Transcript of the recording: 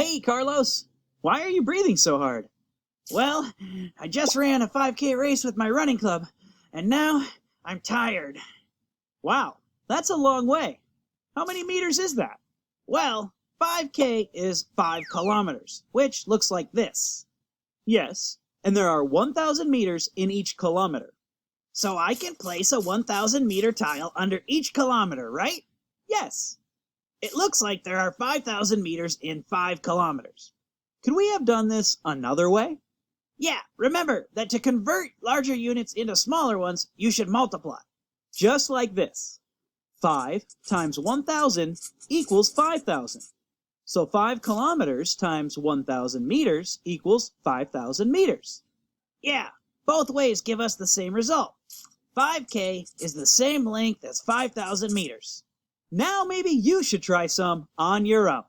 Hey, Carlos! Why are you breathing so hard? Well, I just ran a 5K race with my running club, and now I'm tired. Wow, that's a long way. How many meters is that? Well, 5K is 5 kilometers, which looks like this. Yes, and there are 1,000 meters in each kilometer. So I can place a 1,000 meter tile under each kilometer, right? Yes. It looks like there are 5,000 meters in 5 kilometers. Could we have done this another way? Yeah, remember that to convert larger units into smaller ones, you should multiply. Just like this. 5 times 1,000 equals 5,000. So 5 kilometers times 1,000 meters equals 5,000 meters. Yeah, both ways give us the same result. 5K is the same length as 5,000 meters. Now maybe you should try some on your own.